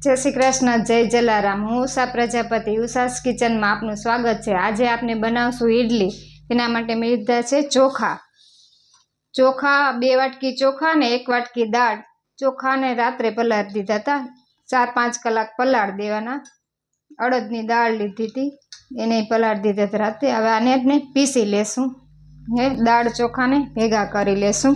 जय श्री कृष्ण जय जलाराम। हूँ उषा प्रजापति उषास किचन में आपनु स्वागत है। आज आपने बनावशुं इडली। तेना माटे मैं लीधा छे चोखा। चोखा 2 वाटकी चोखा ने 1 वाटकी दाळ। चोखा ने रात्रे पलाळ दीधा था, 4-5 कलाक पलाळ देवाना। अड़दनी दाळ लीधी थी, एने पलाळ दीधा था राते। हवे आने आपणे पीसी लेशुं। दाळ चोखा ने भेगा करी लेशुं।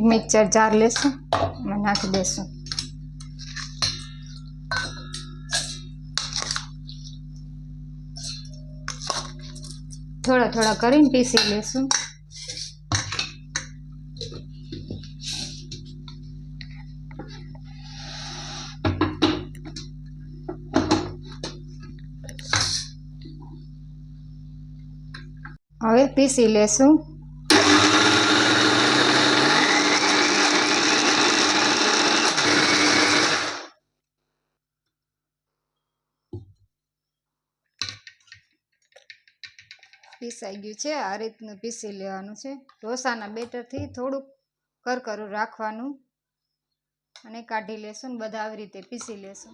Mixer jar लेशुं, नाखी देशुं। थोड़ा थोड़ा करीने पीसी लेशुं। हवे पीसी लेशुं। पीसाई गयुं छे। आ रीतनुं पीसी लेवानुं छे। ढोसाना बेटरथी थोड़ुं करकरुं राखवानुं अने काढी लेशुं। बधा આવી રીતે पीसी लेशुं।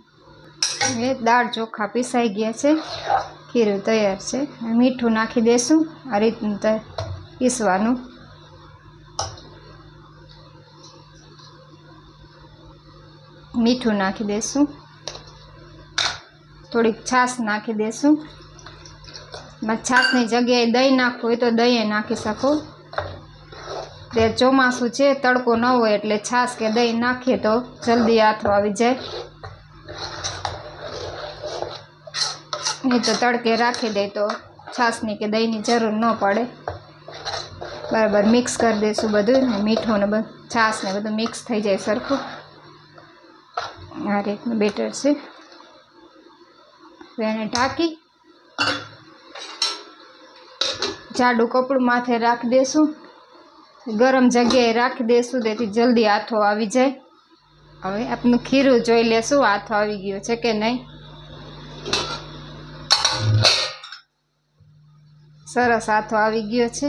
હવે દાળ ચોખા પીસાઈ ગયા છે, ખીરું તૈયાર છે। મીઠું નાખી દેશું। આ રીતનું પીસવાનું। મીઠું નાખી દેશું। થોડીક છાશ નાખી દેશું। छाशनी जग्याए दही नाखवुं होय तो दही नाखी शको। ते चोमासुं छे, तड़को न होय एटले छाश के दही नाखीए तो जल्दी आथो आवी जाय। नहीं तो तड़के राखी दे तो छाशनी के दहीनी जरूर न पड़े। बराबर मिक्स कर देशुं बधुं। मीठो ने छाश ने बधुं मिक्स थई जाय सरखुं। आ रीतनुं बेटर छे। एने ढांकी जाडू कपड़ू माथे राख देशुं। गरम जग्याए राखी देशुं तेथी जल्दी आथो आवी जाय। हवे आपनुं खीरुं जोई लेशुं आथो आवी गयो छे के नहीं। सरस आथो आवी गयो छे।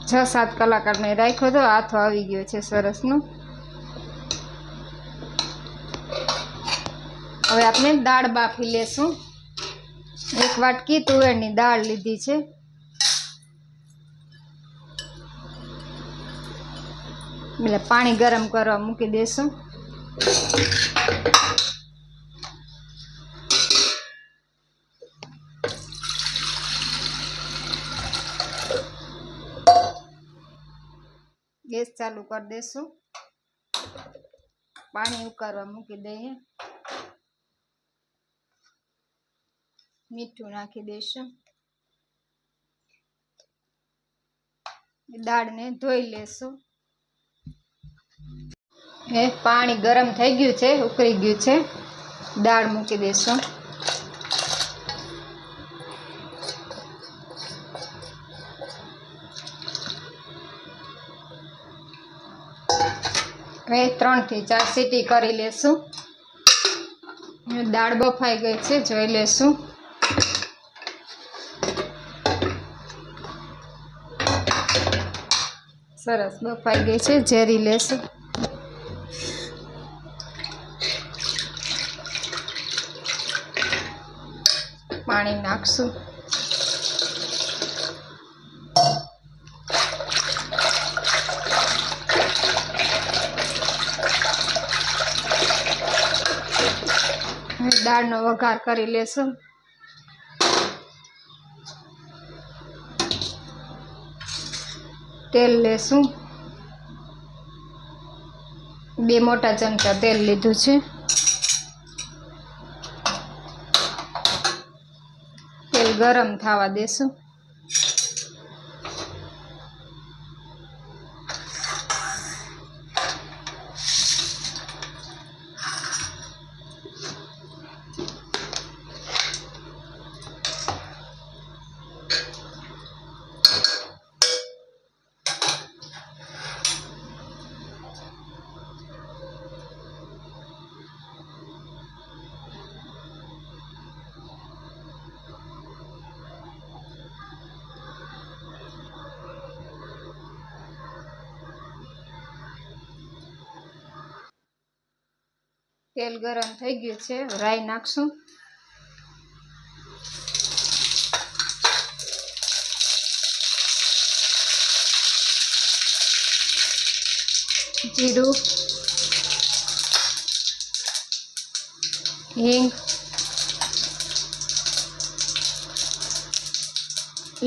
6-7 कलाक आपणे राख्यो तो आथो आवी गयो छे सरसनो। हवे आपणे दाळ बाफी लेशुं। 1 वाटकी तुवेरनी दाळ लीधी छे। એટલે પાણી ગરમ કરવા મૂકી દેશું। ગેસ ચાલુ કરી દેશું। પાણી ઉકાળવા મૂકી દઈએ। મીઠું નાખી દેશું। દાળને ધોઈ લેશું। पाणी गरम थई गयुं छे, उकળી गयुं छे। दाळ मूकी देशुं। હવે 3 થી 4 सीटी करी लेशुं। दाळ बफाई गई छे, जोई लेशुं। सरस बफाई गई छे, झेरी लेशुं। पाणी नाखशुं। दाळनो वघार करी लेशुं। तेल लेशुं। 2 मोटा चमचा तेल लीधुं छे। तेल गरम थवा देशुं। તેલ ગરમ થઈ ગયું છે, રાઈ નાખશું. જીરું, હિંગ,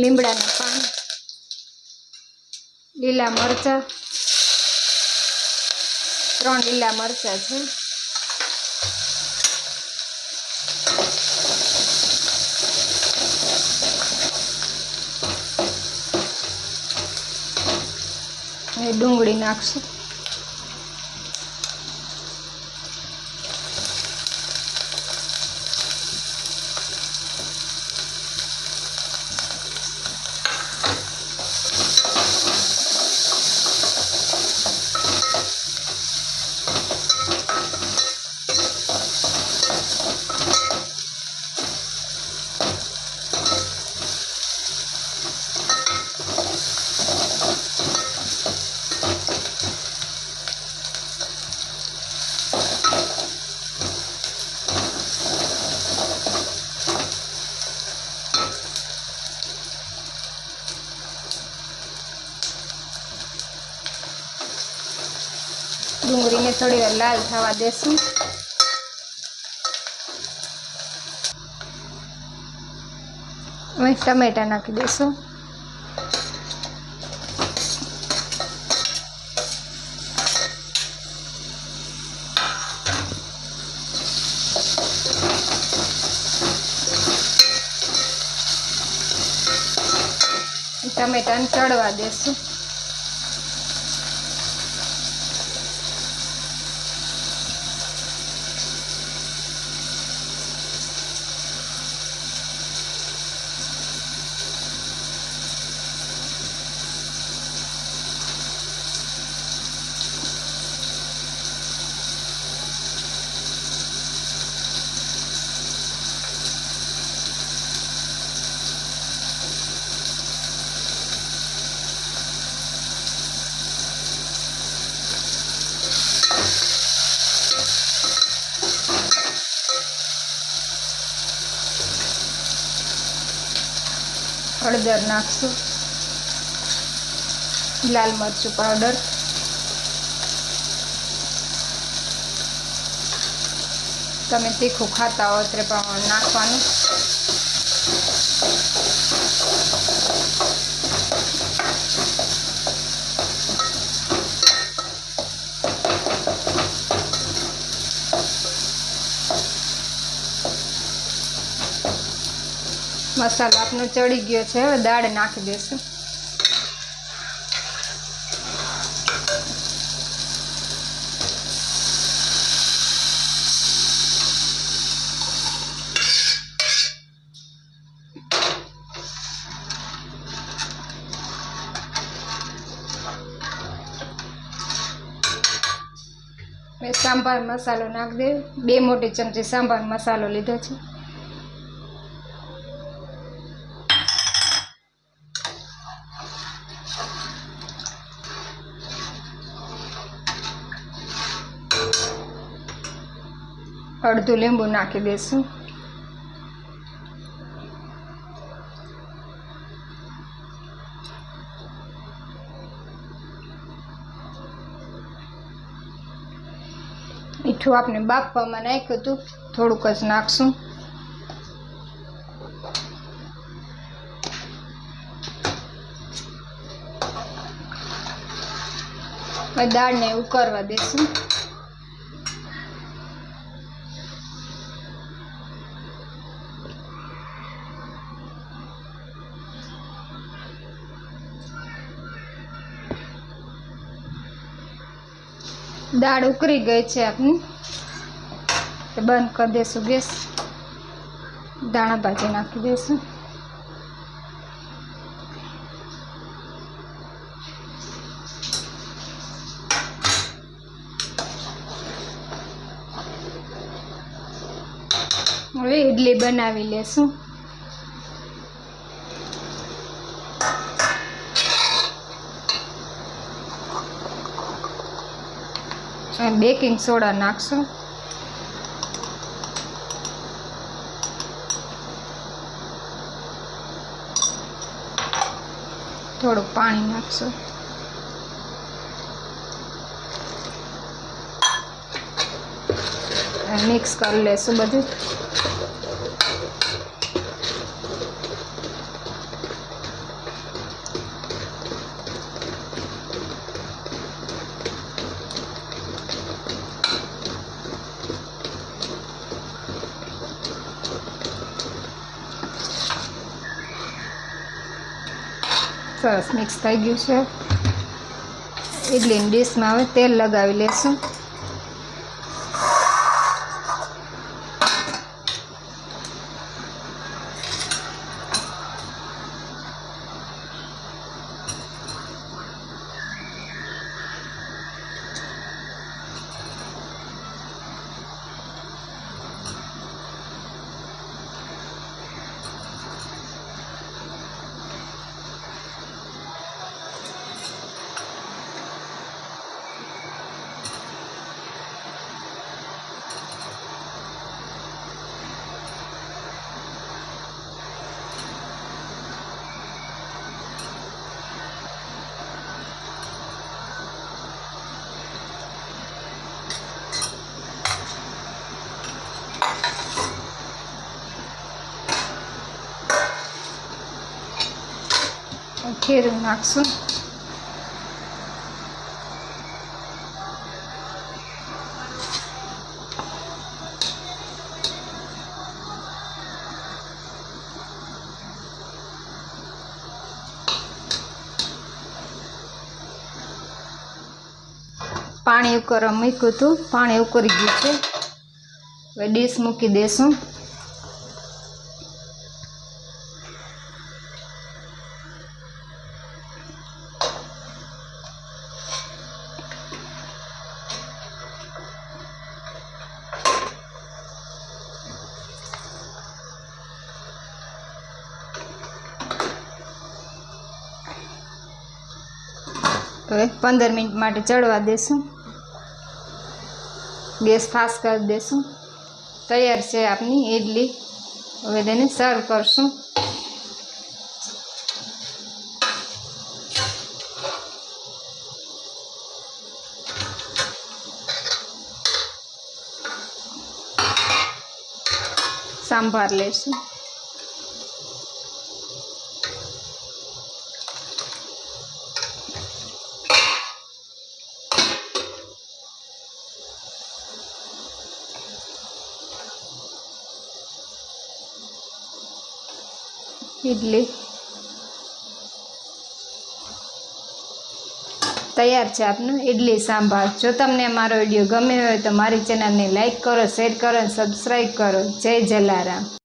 લીમડાના પાન, લીલા મરચાં, 3 લીલા મરચાં છે. અને ડુંગળી નાખશું. ડુંગળીને થોડી વાર લાલ થવા દેશું. હવે ટમેટા નાખી દઈશું. ટમેટાને ચડવા દેશું. હળદર નાખશું, લાલ મરચું પાવડર, તમે તીખું ખાતા હો તે પ્રમાણે નાખવાનું. મસાલો આપણો ચડી ગયો છે, હવે દાળ નાખી દઈશું. મેં સાંભાર મસાલો નાખી દે. 2 મોટી ચમચી સાંભાર મસાલો લીધો છે. અડધું લીંબુ નાખી દઈશું. મીઠું આપણે બાફવામાં નાખ્યું હતું, થોડુંક જ નાખશું. દાળને ઉકળવા દઈશું. દાળ ઉકળી ગઈ છે આપની, બંધ કરી દઈશું ગેસ. દાણા ભાજી નાખી દઈશું. હવે ઇડલી બનાવી લેશું. બેકિંગ સોડા નાખશું. થોડુંક પાણી નાખશું. મિક્સ કરી લેશું બધું. સરસ મિક્સ થઈ ગયું છે. ઇડલીની ડીશમાં હવે તેલ લગાવી લેશું. ખીરું નાખશું. પાણી ઉકળવા મૂક્યું હતું, પાણી ઉકળી ગયું છે. હવે ડીશ મૂકી દેશું. હવે 15 મિનિટ માટે ચડવા દેશું. ગેસ ફાસ્ટ કરી દેશું. તૈયાર છે આપની ઇડલી. હવે તેને સર્વ કરશું. સંભાર લેશું. ઇડલી તૈયાર છે આપનું ઇડલી સાંભાર. જો તમને મારો વિડીયો ગમ્યો હોય તો મારી ચેનલને લાઈક કરો, શેર કરો અને સબસ્ક્રાઈબ કરો. જય જલારામ.